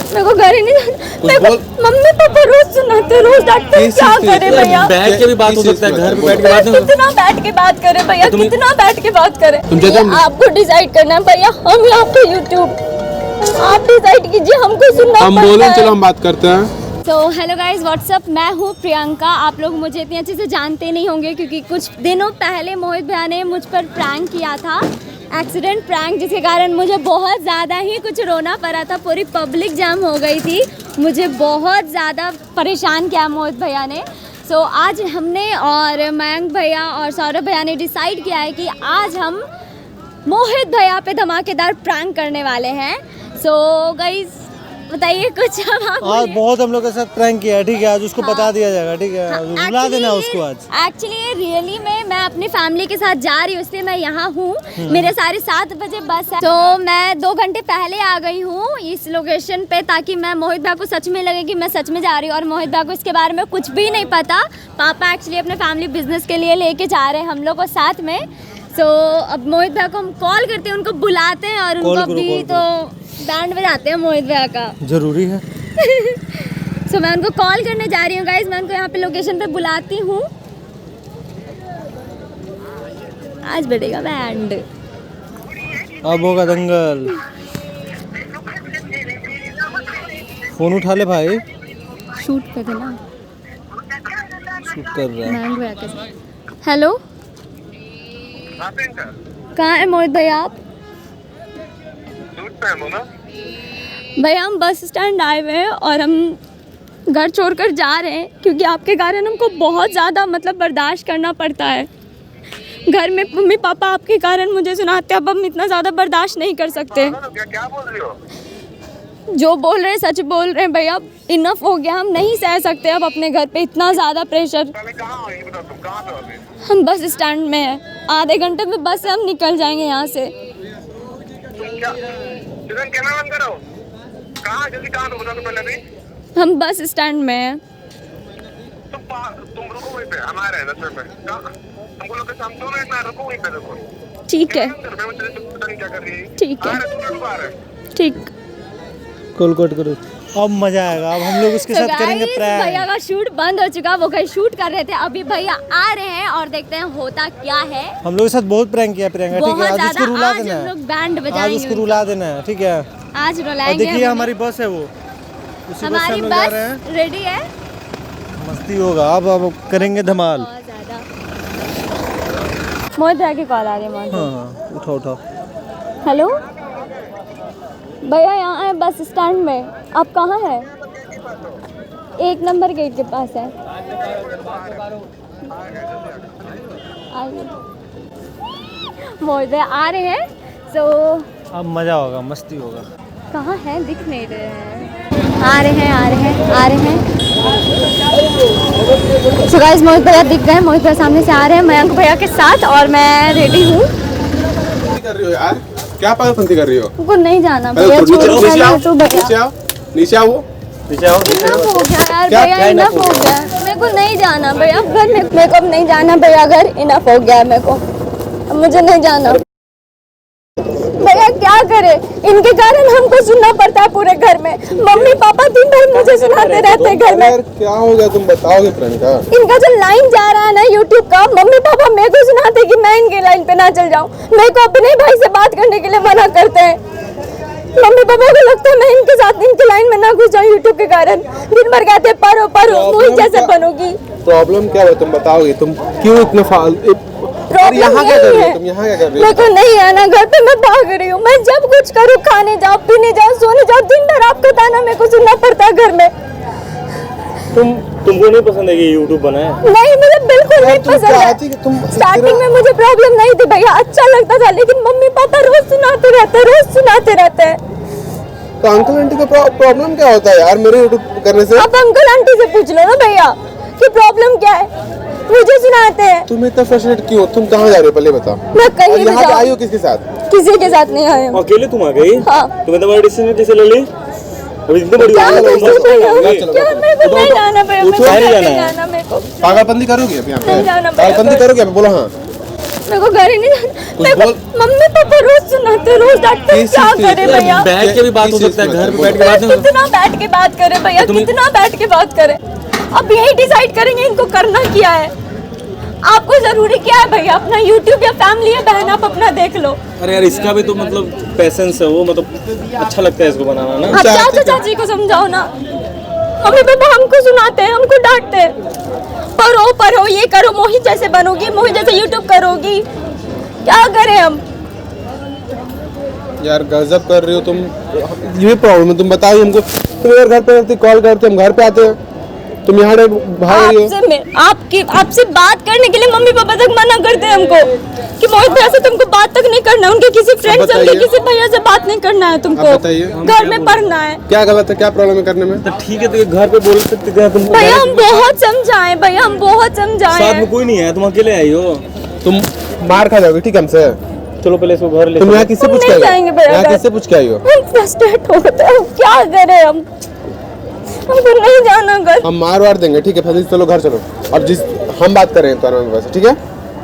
मेरे को घर ही नहीं जाना। मम्मी पापा रोज सुनाते, रोज डांटते, क्या करे भैया? बैठ के भी बात हो सकता है, घर पे बैठ के बात नहीं हो सकता। कितना बैठ के बात करे भैया, कितना बैठ के बात करे? आपको डिसाइड करना है भैया, हम यहाँ पे यूट्यूब, आप डिसाइड कीजिए, हमको सुनना हम बोले चलो हम बात करते हैं। तो हेलो गाइस, व्हाट्सअप, मैं हूँ प्रियंका। आप लोग मुझे इतनी अच्छे से जानते नहीं होंगे क्योंकि कुछ दिनों पहले मोहित भैया ने मुझ पर प्रैंक किया था, एक्सीडेंट प्रैंक, जिसके कारण मुझे बहुत ज़्यादा ही कुछ रोना पड़ा था। पूरी पब्लिक जाम हो गई थी, मुझे बहुत ज़्यादा परेशान किया मोहित भैया ने। सो आज हमने और मयंक भैया और सौरभ भैया ने डिसाइड किया है कि आज हम मोहित भैया पे धमाकेदार प्रैंक करने वाले हैं। सो गाइस बताइए कुछ। आज बहुत हम लोग के साथ प्रैंक किया है, ठीक है, आज उसको बता दिया जाएगा, ठीक है, बुला देना उसको आज। एक्चुअली रियली में मैं अपनी फैमिली के साथ जा रही हूँ, इसलिए मैं यहाँ हूँ। मेरे 7:30 बजे बस है, तो मैं 2 घंटे पहले आ गई हूँ इस लोकेशन पे, ताकि मैं मोहित भैया को सच में लगे कि मैं सच में जा रही हूँ। और मोहित भैया को इसके बारे में कुछ भी नहीं पता। पापा एक्चुअली अपने फैमिली बिजनेस के लिए लेके जा रहे हैं हम लोग को साथ में। सो अब मोहित भैया को हम कॉल करते हैं, उनको बुलाते हैं और उनको अभी तो बैंड बजाते हैं मोहित भैया का, जरूरी है। सो मैं उनको कॉल करने जा रही हूँ गाइस, मैं उनको यहाँ पे लोकेशन पे बुलाती हूँ। आज बजेगा बैंड, अब होगा दंगल। फोन उठा ले भाई, शूट कर देना, शूट कर रहा है। बैंड भैया के साथ। हेलो, कहाँ है मोहित भैया आप? भैया हम बस स्टैंड आए हुए हैं और हम घर छोड़कर जा रहे हैं क्योंकि आपके कारण हमको बहुत ज़्यादा बर्दाश्त करना पड़ता है। घर में मम्मी पापा आपके कारण मुझे सुनाते, अब हम इतना ज़्यादा बर्दाश्त नहीं कर सकते। क्या बोल रही हो? जो बोल रहे हैं सच बोल रहे हैं भैया, इनफ हो गया, हम नहीं सह सकते अब अपने घर पे इतना ज़्यादा प्रेशर। हम बस स्टैंड में हैं, आधे घंटे में बस से हम निकल जाएंगे यहाँ से। हम बस स्टैंड में हैं। तुम रुको वहीं पे, हम आ रहे हैं 10 मिनट में। हमको लोग हम दोनों इतना रुको वहीं पे, रुको। ठीक है, क्या कर रही है? ठीक है, ठीक। कॉल कट करो, अब मजा आएगा। अब हम लोग उसके साथ करेंगे प्रैंक। भैया का शूट बंद हो चुका, वो कहीं शूट कर रहे थे, अभी भैया आ रहे हैं और देखते हैं होता क्या है। हम लोग के साथ बहुत प्रैंक किया प्रियंका, ठीक है, आज उसको रुला देना है, बैंड बजाएंगे, आज उसको रुला देना है, ठीक है, आज रुलाएंगे। देखिए हमारी बस है, वो हमारी बस रेडी है, मस्ती होगा। अब करेंगे धमाल। बहुत ज्यादा। मोहित भैया की कॉल आ रही है। हाँ, उठाओ उठाओ। हेलो भैया, यहाँ है बस स्टैंड में, आप कहाँ हैं? 1 नंबर गेट के पास है, आइए। मोहित भैया आ रहे हैं, सो अब मजा होगा, मस्ती होगा। कहाँ हैं? दिख नहीं रहे हैं। आ रहे हैं, आ रहे हैं, आ रहे हैं। सो गाइस, मोहित भैया दिख गए। मोहित भैया सामने से आ रहे हैं मयंक भैया के साथ और मैं रेडी हूँ। कर रही हो यार, क्या पागलपंती कर रही हो? उनको नहीं जाना भैया, नीचे आओ, नीचे आओ, नीचे आओ, नीचे आओ। इनफ हो गया यार भैया, इनफ हो गया, मेरे को नहीं जाना भैया घर में, मेरे को अब नहीं जाना भैया घर, इनफ हो गया मेरे को, अब मुझे नहीं जाना भैया। क्या करे, इनके कारण हमको सुनना पड़ता है पूरे घर में। मम्मी पापा दिन भर मुझे सुनाते रहते हैं घर में। क्या हो गया, तुम बताओगे प्रियंका? इनका जो लाइन जा रहा है ना यूट्यूब का, मम्मी पापा मेरे को सुनाते कि मैं इनके लाइन पे ना चल जाऊं, मेरे को अपने भाई से बात करने के लिए मना करते हैं। मम्मी पापा को लगता है मैं इनके साथ इनके लाइन में ना घुस जाऊं यूट्यूब के कारण। दिन भर कहते पढ़ो पढ़ो, मोहित जैसे बनोगी। प्रॉब्लम क्या है, तुम बताओगे? तुम क्यों इतने यहाँ क्या कर रही हो? तुम यहाँ क्या कर रही हो? मेरे को नहीं आना घर पे, मैं भाग रही हूँ। मैं जब कुछ करूँ, खाने जाओ, पीने जाओ, सोने जाओ, दिन भर आपका ताना मेरे को सुनना पड़ता है घर में। तुमको नहीं पसंद है कि यूट्यूब बनाए? नहीं, मुझे बिल्कुल नहीं पसंद है। स्टार्टिंग में मुझे प्रॉब्लम नहीं थी भैया, अच्छा लगता था, लेकिन मम्मी पापा रोज सुनाते रहते, रोज सुनाते रहते हैं। तो अंकल आंटी को प्रॉब्लम क्या होता है यार मेरे यूट्यूब करने से? आप अंकल आंटी से पूछ लो ना भैया कि प्रॉब्लम क्या है, मुझे सुनाते हैं। तुम इतना फ्रस्ट्रेट क्यों? तुम कहाँ जा रही हो पहले बताओ। मैं कहीं भी यहाँ पे जाऊँ। आई हो किसके साथ? किसी के साथ नहीं आई हूँ। अकेले तुम आ गई? हाँ। तुम्हें तो बड़ी डिसीजन कैसे ले ली? अभी इतनी बड़ी क्या बात है, कैसे भैया? चलो, क्या मेरे को नहीं जाना भैया, नहीं नहीं जाना है। जाना मेरे को। पागलपंती करोगी अब यहाँ नहीं पे? जाना भैया। पागलपंती करोगी अब? बोलो हाँ। मेरे को घर ही नहीं जाना। मेरे को मम्मी पापा रोज सुनाते, रोज डांटते, किस क्या चीज़ के? करे भैया? बैठ के भी बात हो सकता है, घर पे बैठ के बात नहीं हो कितना बैठ के बात करे भैया, कितना बैठ के बात करे? अब यही डिसाइड करेंगे इनको करना क्या है। आपको जरूरी क्या है भैया? अपना यूट्यूब या फैमिली है बहन, आप अपना देख लो। अरे यार इसका भी तो मतलब पैसेंस है, वो मतलब अच्छा लगता है इसको बनाना ना। आप चाचा चाची को समझाओ ना। मम्मी पापा हमको सुनाते हैं, हमको डांटते हैं, पढ़ो ये करो, मोहित जैसे बनोगी, मोहित जैसे यूट्यूब करोगी। क्या करें हम? यार गजब कर रही हो तुम। ये प्रॉब्लम है, तुम बताओ हमको। तुम यार घर पे कॉल करते, हम घर पे आते हैं, तुम यहाँ भाग रही हो। आपसे बात करने के लिए मम्मी पापा तक मना करते हैं हमको कि मोहित भैया से तुमको बात तक नहीं करना है, उनके किसी फ्रेंड से, उनके किसी भैया से बात नहीं करना है तुमको, आप बताइए। घर में पढ़ना है। क्या गलत है, क्या प्रॉब्लम है करने में? तो ठीक है, तो ये घर पे बोल सकते थे तुम। भैया हम बहुत समझाए, भैया हम बहुत समझाए। साथ में कोई नहीं है, तुम अकेले आई हो। तुम मार खा जाओगे ठीक है हमसे। चलो पहले इसको घर ले तुम चलो। यहाँ किससे पूछ के नहीं आई जाएंगे हो? भैया यहाँ घर। किससे पूछ के आई हो? हम फ्रस्ट्रेट हो गए, हम क्या करें? हमको नहीं जाना घर। हम मार वार देंगे ठीक है, फिर चलो घर चलो। अब जिस हम बात कर रहे हैं तुम्हारे वैसे ठीक है,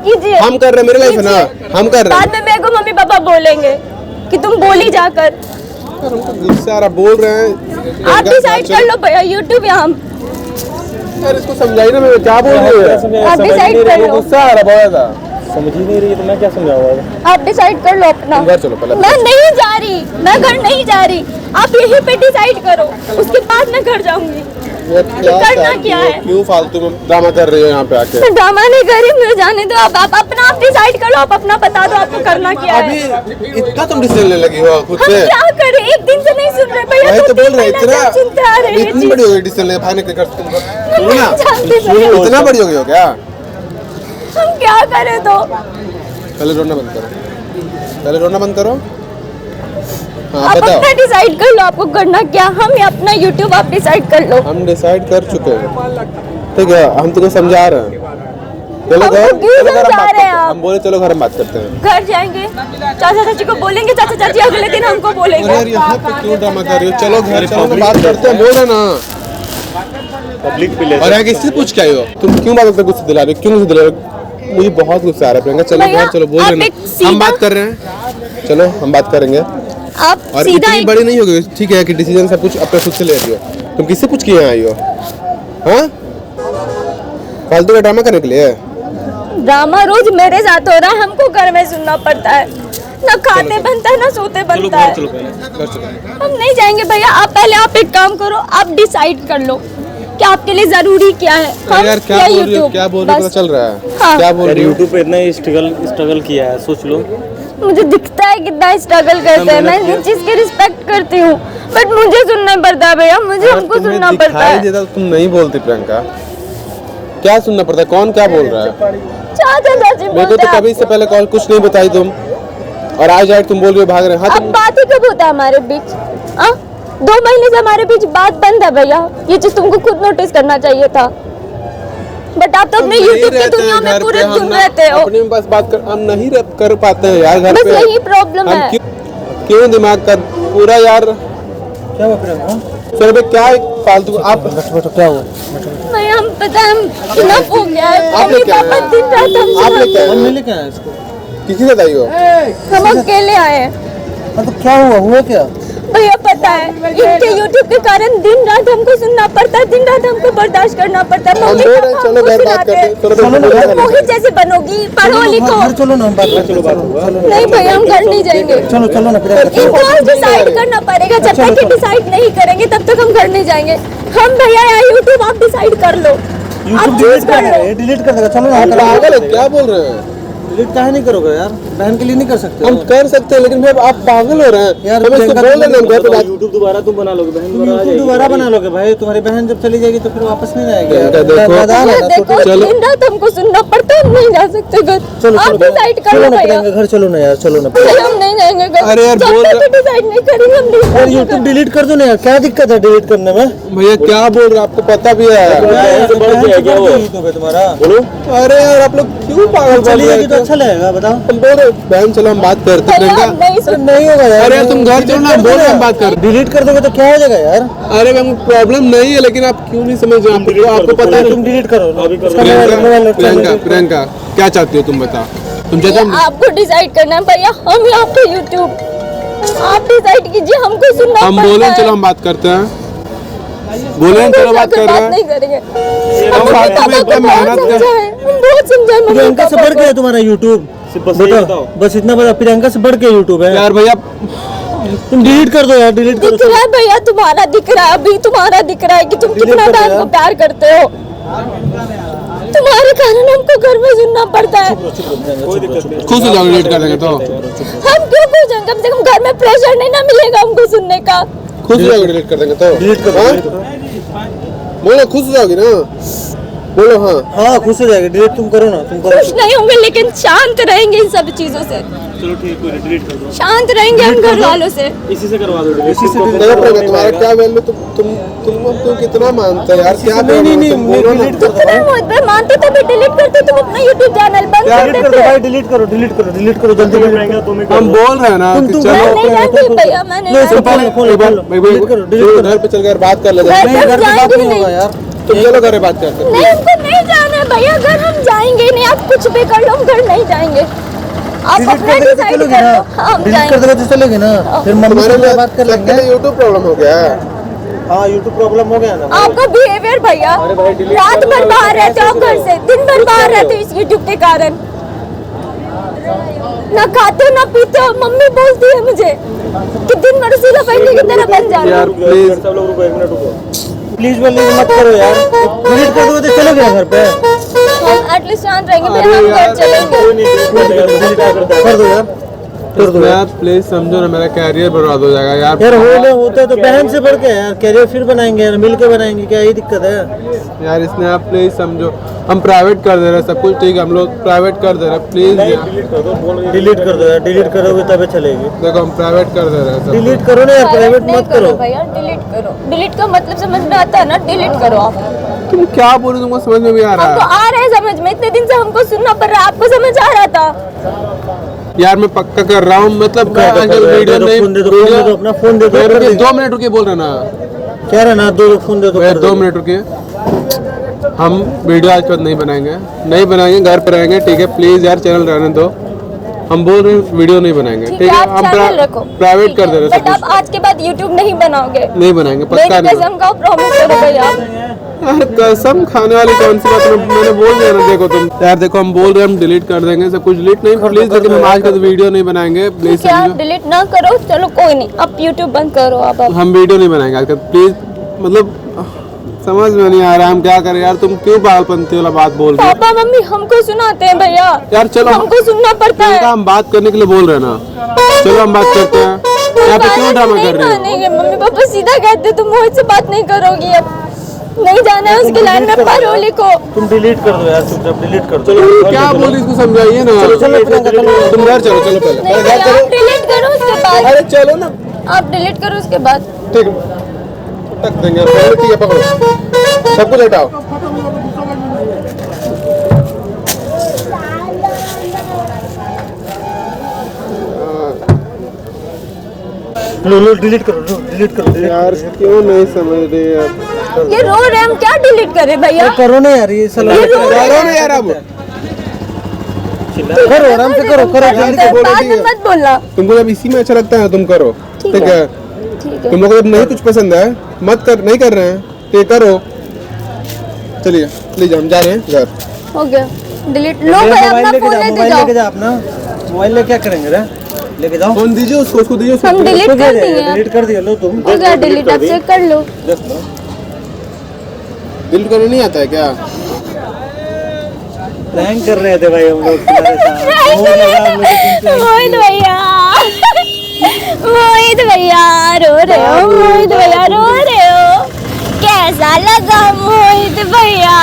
कीजिए। हम कर रहे हैं, मेरी लाइफ है ना, हम कर रहे हैं। बाद में मेरे को मम्मी पापा बोलेंगे कि तुम बोली जाकर। यार, हमको गुस्सा आ रहा, बोल रहे हैं। आप डिसाइड कर लो भैया, यूट्यूब या हम। यार इसको समझाई ना, मैं क्या बोल रही हूँ। आप डिसाइड कर लो, गुस्सा आ रहा बहुत ज्यादा। समझ ही नहीं रही, तो मैं क्या समझाऊंगा? आप डिसाइड कर लो अपना। तुम घर चलो पहले। मैं नहीं जा रही, मैं घर नहीं जा रही। आप यहीं पे डिसाइड करो, उसके बाद मैं घर जाऊंगी। यार करना चाहती क्या हो? है? क्यों फालतू में ड्रामा कर रही हो यहाँ पे आके? मैं ड्रामा नहीं कर रही, मुझे जाने दो। आप अपना आप डिसाइड कर लो, आप अपना बता दो आपको करना क्या है। अभी इतना तुम डिसीजन लेने लगी हो खुद हम से? क्या करें? एक दिन से नहीं सुन रहे भैया, वही तो 2-3 बोल रहे महीने से हम सुनते आ रहे हैं ये इतनी चीज़। बड़ी हो गई डिसीजन ले भागने के कर तुम हम सुनो ना, नहीं जानते भैया, इतना बड़ी हो गई हो क्या? हम क्या करें तो? पहले रोना बंद करो, पहले रोना बंद करो। हाँ आप बताओ। अपना डिसाइड कर लो आपको करना क्या। हम या अपना यूट्यूब आप डिसाइड कर लो। हम डिसाइड कर चुके हैं ठीक है, हम तुमको समझा रहे हैं। चलो हमको घर, क्यों चलो घर हम समझा बात रहे करते हैं हैं। आप? हम बोले चलो घर हम बात करते हैं। घर जाएंगे, चाचा चाची को बोलेंगे, चाचा चाची अगले दिन हमको अरे बोलेंगे। यार यहाँ पे क्यों ड्रामा कर रही हो? चलो घर चलो ना, बात करते हैं, बोल रहे ना। पब्लिक पे ले और यहाँ किससे पूछ के आई हो? तुम क्यों बात करते गुस्सा दिला रही हो? क्यों गुस्सा दिला रही हो? मुझे बहुत गुस्सा आ रहा है प्रियंका। चलो भैया, घर चलो, बोल आप रहे एक ना, सीधा- हम बात कर रहे हैं। चलो हम बात करेंगे। आप और सीधा इतनी बड़ी नहीं हो गई ठीक है कि डिसीजन सब कुछ अपने खुद से ले रही हो। तुम किससे पूछ के यहाँ आई हो? हाँ फालतू का ड्रामा करने के लिए? ड्रामा रोज मेरे साथ हो रहा है, हमको घर में सुनना पड़ता है। ना खाते बनता है, ना सोते चलो बनता घर है। चलो पहले। घर चलो। हम नहीं जाएंगे भैया। आप पहले आप एक काम करो, आप डिसाइड कर लो कि आपके लिए जरूरी क्या है। हम यार क्या या बोल रही हो? YouTube? क्या बोल रही हो? बस। पता चल रहा है हाँ। क्या बोल यार रही हो? यूट्यूब पे इतना ही स्ट्रगल किया है, सोच लो। मुझे दिखता है कितना स्ट्रगल करते हैं, मैं इस चीज की रिस्पेक्ट करती हूँ, बट मुझे सुनना पड़ता है भैया, मुझे हमको तुम्हें सुनना पड़ता दिखाई है। देता तो तुम नहीं बोलती प्रियंका। क्या सुनना पड़ता है? कौन क्या बोल रहा है? चाचा चाची मेरे को बोलते तो हैं। कभी से पहले कॉल कुछ नहीं बताई तुम, और आज आए तुम बोल रहे हो भाग रहे हैं। हाँ अब बात ही कब होता है हमारे बीच? 2 महीने से हमारे बीच बात बंद है भैया, ये चीज तुमको खुद नोटिस करना चाहिए था। बट आप तो अपने नहीं यूट्यूब की रहते दुनिया हैं में घर पूरे पे, हम दिन ना रहते हो। अपने में बस बात कर, हम नहीं कर पाते हैं यार घर बस पे। यही प्रॉब्लम हम है। क्यों दिमाग का पूरा यार? क्या हुआ प्रियंका? सर भाई क्या एक फालतू आप बैठो, क्या हुआ? नहीं हम पता है, हम इनफ हो गया है। आप मम्मी लेके आए पापा हैं? दिन रात आप लेके आए हम हैं? हम लेके आए इसको। किसी से बताइए हो? हम अकेले आए हैं मतलब क्या हुआ क्या? भैया। पता है इनके यूट्यूब के कारण दिन रात हमको सुनना पड़ता है, दिन रात हमको बर्दाश्त करना पड़ता है। हम मम्मी बोल रहे पापा हैं चलो हमको घर बात सुनाते करते हैं। हैं, चलो चलो ना, घर तुम मोहित जैसे बनोगी, पढ़ो लिखो। घर चलो ना, हम बात करते हैं। चलो नहीं भैया हम घर नहीं जाएंगे। चलो चलो ना प्रियंका। इनको आज डिसाइड करना पड़ेगा, जब तक ये डिसाइड नहीं करेंगे तब तक हम घर नहीं जाएंगे। हम भैया या यूट्यूब आप डिसाइड कर लो, आप यूट्यूब चूज डिलीट कर कर लो। डिलीट कर देगा। चलो ना, आप पागल है क्या बोल रहे हैं? डिलीट काहे नहीं करोगे यार? बहन के लिए नहीं कर सकते हम हो? कर सकते हैं लेकिन फिर आप पागल हो रहे हैं यार, हम इसको प्रियंका, बोल रहे हैं हम घर पे बात। यूट्यूब दोबारा तुम बना लोगे, बहन दोबारा आ यूट्यूब जाएगी। दोबारा बना लोगे भाई? तुम्हारी बहन जब चली जाएगी तो फिर वापस नहीं आएगी यार। देखो। नादान है भैया ना, देखो चलो। दिन रात हमको सुनना पड़ता है, हम नहीं जा सकते घर। चलो आप डिसाइड कर चलो लो ना भैया। प्रियंका, घर चलो ना यार, चलो ना। भैया, हम नहीं जाएंगे घर। अरे यार, जब बोल तक रहे- डिसाइड नहीं करेंगे हम नहीं यार जाएंगे यूट्यूब घर। डिलीट कर दो ना यार, क्या दिक्कत है डिलीट करने में? भैया क्या बोल रहे हैं? आपको पता भी है? बहन से बढ़ के है क्या वो? यूट्यूब है तुम्हारा? बोलो। अरे यार आप लोग क्यों पागल बोल चली रहे जाएगी तो हैं? अच्छा लगेगा, बताओ। हम बोल रहे हैं, बहन चलो हम बात करते हैं भैया प्रियंका। हम नहीं सुन नहीं होगा यार। अरे यार तुम घर चलो ना, हम बोल रहे हैं हम बात कर। डिलीट कर दोगे तो क्या हो जाएगा यार? अरे मैम प्रॉब्लम नहीं है लेकिन आप क्यों नहीं समझ रहे? आपको पता है तुम डिलीट करो अभी करो। उसका मोबाइल प्रियंका क्या चाहती हो तुम बता? तुम चाहते ये हो आपको डिसाइड करना है भैया, हम यहाँ पे यूट्यूब आप डिसाइड कीजिए, हमको सुनना हम पड़ता बोले है। चलो हम बात करते हैं, बोले चलो बात कर रहे हैं। नहीं करेंगे हम बात में इतना मेहनत कर बहुत समझाए मम्मी प्रियंका से पापा बढ़ को। के है तुम्हारा यूट्यूब, सिर्फ बस यही बताओ बताओ। बस इतना बता, प्रियंका से बढ़ के यूट्यूब है। यार भैया तुम डिलीट कर दो यार, डिलीट कर दिख दो। रहा है भैया, तुम्हारा दिख रहा है, अभी तुम्हारा दिख रहा है कि तुम कितना कर दो बहन को यार। प्यार करते हो। तुम्हारे कारण हमको घर में सुनना पड़ता है। कोई दिक्कत नहीं। खुश हो जाओ, डिलीट कर देंगे तो हम क्यों खुश हैं? कम से कम घर में प्रेशर नहीं ना मिलेगा हमको सुनने का। खुश हो जाओगे, डिलीट कर देंगे तो डिलीट कर हाँ? दो। बोलो खुश हो जाओगी ना, बोलो हाँ। हाँ खुश हो जाएगा, डिलीट तुम करो ना, तुम करो। खुश नहीं होंगे लेकिन शांत रहेंगे इन सब चीजों से, चलो ठीक है, डिलीट कर दो। शांत रहेंगे हम घर वालों से। इसी से करवा दो डिलीट। इसी से delete देखो प्रियंका, तुम्हारा क्या वैल्यू, तुम कितना मानते हो यार, क्या नहीं, तुम बोलो ना। डिलीट कर दो इतना मोहित भाई मानते तभी डिलीट करते, तुम अपना यूट्यूब चैनल बंद कर डिलीट कर दो देते। भाई, डिलीट करो, डिलीट करो, डिलीट करो जल्दी डिलीट करो। हम बोल रहे हैं ना कि तुम चलो मैं नहीं जानती भैया, मैं नहीं नहीं, जानती। फोन फोन एक बार डिलीट करो, डिलीट करो। घर पे चल कर बात कर लेते घर हैं। नहीं, घर पे बात जाएंगे नहीं नहीं। होगा यार। तुम चलो घर पे बात करते हैं। नहीं हमको नहीं जाना है भैया, घर हम जाएंगे नहीं, आप कुछ भी कर लो हम घर नहीं जाएंगे। आप डिलीट अपना कर दोगे तो डिसाइड चलोगे कर ना, लो। हम डिलीट कर जाएंगे। दोगे तो चलोगे ना, फिर मम्मी तुम्हारे से लिए बात कर सबके लेंगे। लिए यूट्यूब प्रॉब्लम हो गया है। हाँ यूट्यूब प्रॉब्लम हो गया ना। आपका बिहेवियर भैया, रात भर बाहर रहते हो आप घर से, दिन भर बाहर रहते हो इस यूट्यूब के कारण। ना खाते हो ना पीते हो, मम्मी बोलती है मुझे कि दिन भर उसी लफंगे की तरह बन जाना। यार प्लीज सब लोग रुको, 1 मिनट रुको। प्लीज बोलने मत करो यार, डिलीट कर दोगे तो चलोगे ना घर पे। हम एटलीस्ट शांत रहेंगे भैया, हम घर चलेंगे। कोई नहीं, डिलीट कर दो। कर दो यार, कर दो यार। यार प्लीज समझो ना, मेरा कैरियर बर्बाद हो जाएगा यार। यार होता है तो बहन से बढ़ के यार, कैरियर फिर बनाएंगे यार, मिल के बनाएंगे, क्या यही दिक्कत है। यार इसने आप प्लीज समझो, हम प्राइवेट कर दे रहे हैं सब कुछ, ठीक है हम लोग प्राइवेट कर दे रहे हैं, प्लीज यार डिलीट कर दो, बोल रही है। डिलीट कर दो यार, डिलीट करोगे तभी चलेगी। देखो हम प्राइवेट कर दे रहे हैं सब। डिलीट करो ना यार, प्राइवेट नहीं मत करो। भैया, डिलीट करो। डिलीट का मतलब समझ में आता है ना, डिलीट करो आप। तुम क्या बोल रहे हो, तुमको समझ में भी आ रहा हमको है? आ रहा है समझ में, इतने दिन से हमको सुनना पड़ रहा है, आपको समझ आ रहा था। यार मैं पक्का कर रहा हूँ, मतलब मैं आजकल वीडियो नहीं, फोन दे दो, फोन दे दो, अपना फोन दे दो। कर रुकिए, देंगे। 2 मिनट रुकिए, बोल रहे ना क्या रहा ना, दो फोन दे दो, भैया कर 2 देंगे। मिनट रुकिए। हम वीडियो आज के बाद नहीं बनाएंगे, नहीं बनाएंगे, घर पे रहेंगे, ठीक है प्लीज यार, चैनल रहने दो। हम बोल रहे हैं वीडियो नहीं बनाएंगे, ठीक ठीक है, है आप हम चैनल रखो, प्राइवेट कर दे रहे हैं बट सब आप आज के बाद यूट्यूब नहीं बनाओगे। कुछ। नहीं बनाएंगे, पक्का मेरी नहीं। कसम का प्रॉमिस करो भैया। यार कसम खाने वाली कौन सी बात, मैंने बोल दिया ना। देखो तुम यार, देखो हम बोल रहे हैं हम डिलीट कर देंगे सब कुछ, डिलीट नहीं प्लीज, लेकिन हम आज का वीडियो नहीं बनाएंगे प्लीज क्या आप समझो। डिलीट ना करो, चलो कोई नहीं, आप यूट्यूब बंद करो आप। हम वीडियो नहीं बनाएंगे आज का प्लीज, मतलब समझ में नहीं आ रहा हम क्या करें यार, तुम क्यों पागलपंती वाला बात बोल रहे हो? पापा मम्मी हमको सुनाते हैं भैया, यार चलो हमको सुनना पड़ता है। हम बात करने के लिए बोल रहे हैं ना, चलो हम बात करते हैं। यहाँ पे क्यों ड्रामा कर रहे हो? मानेंगे मम्मी पापा, सीधा कहते तुम मोहित से बात नहीं करोगी, अब नहीं जाना है उसकी लाइन में, पढ़ो लिखो। तुम डिलीट कर दो यार, चुपचाप डिलीट कर दो। क्या बोल रही इसको समझाइए ना। तुम घर चलो, चलो पहले नहीं घर भैया, चलो। आप डिलीट करो उसके बाद, अरे चलो ना, आप डिलीट करो उसके बाद। ठीक है टक देंगे आप, पहले ठीक है पकड़ो, सब कुछ हटाओ। लो लो डिलीट करो, लो डिलीट करो, डिलीट यार क्यों नहीं समझ रही यार? ये रो रहे, हम क्या डिलीट करें भैया? करो ना यार, ये साला करो ना यार, अब करो, आराम से करो, करो जल्दी से बोलो, बाद ठीक में है। मत बोलना। तुमको जब इसी में अच्छा लगता है तुम करो, ठीक ठीक है। है। ठीक है, तुम लोग को जब नहीं कुछ पसंद है मत कर, नहीं कर रहे हैं तो ये करो। चलिए लीजिए हम जा रहे हैं घर। हो गया डिलीट। लो भैया अपना फोन लेते मोबाइल जाओ, लेके जा अपना मोबाइल, ले क्या करेंगे रे, लेके जाओ। फोन दीजिए उसको, उसको दीजिए उसको। हम डिलीट हो गया, कर दिए। डिलीट कर दिया, लो तुम। हो गया डिलीट, अब चेक कर लो। डिलीट करने नहीं आता है क्या? प्रैंक कर रहे थे भाई हम लोग तुम्हारे साथ। वो लगा हम लोग को तुम मोहित भैया, मोहित भैया रो रहे हो, मोहित भैया रो रहे हो, कैसा लगा मोहित भैया?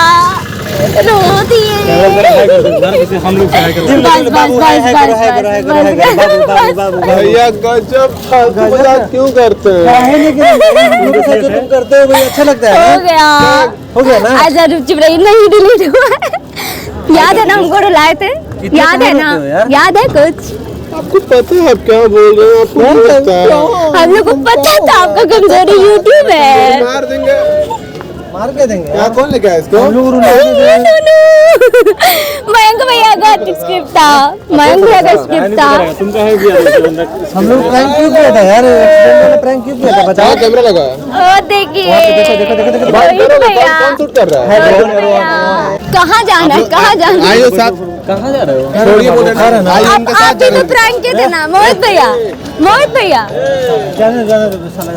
रो दिए। हम लोग सहाय करो। बस बस बस बस भैया गजब फालतू मजाक क्यों करते हैं? काहे लेकिन उनके साथ जो तुम करते हो भाई अच्छा लगता है हो ना? गया। हो गया ना? अच्छा चुप रही, नहीं डिलीट हुआ है। याद है ना हमको रुलाए थे, इतना याद है कहाँ ना, रोते हो यार? याद है कुछ? आपको पता है आप क्या बोल रहे हो? आपको नहीं पता है? हम लोग को पता था आपका कमजोरी यूट्यूब है। मार देंगे। मार के देंगे यहाँ कौन लेके आया इसको? हम लोग रुला के मयंक भैया का स्क्रिप्ट था, मयंक भैया का स्क्रिप्ट था। तुम कहाँ गया? हम लोग प्रैंक क्यों किया था यार? एक्सीडेंट वाला प्रैंक क्यों किया था बताओ? कहाँ कैमरा लगा है? ओ देखिए देखो बात रोहित करो ना, भैया, कौन शूट कर रहा है? रोहित भैया। कहाँ जाना है, कहाँ जाना है? आइए साथ, कहाँ जा रहे हो? छोड़िए बोले ना, आइए इनके साथ आप भी तो जाने। प्रैंक किए थे ना मोहित भैया, मोहित भैया। जाने जाने दो साला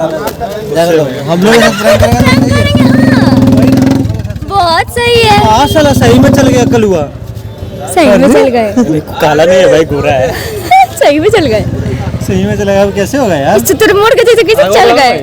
जाने दो। हम लोग प्रैंक प्रैंक करेंगे, हाँ। बहुत सही है, हाँ साला सही में चल गया कलुआ। सही में चल गए, काला नहीं है भाई, गोरा है। सही में चल गए, सही में चला गया। अब कैसे होगा यार? तुरमुड़ के जैसे कैसे चल गए।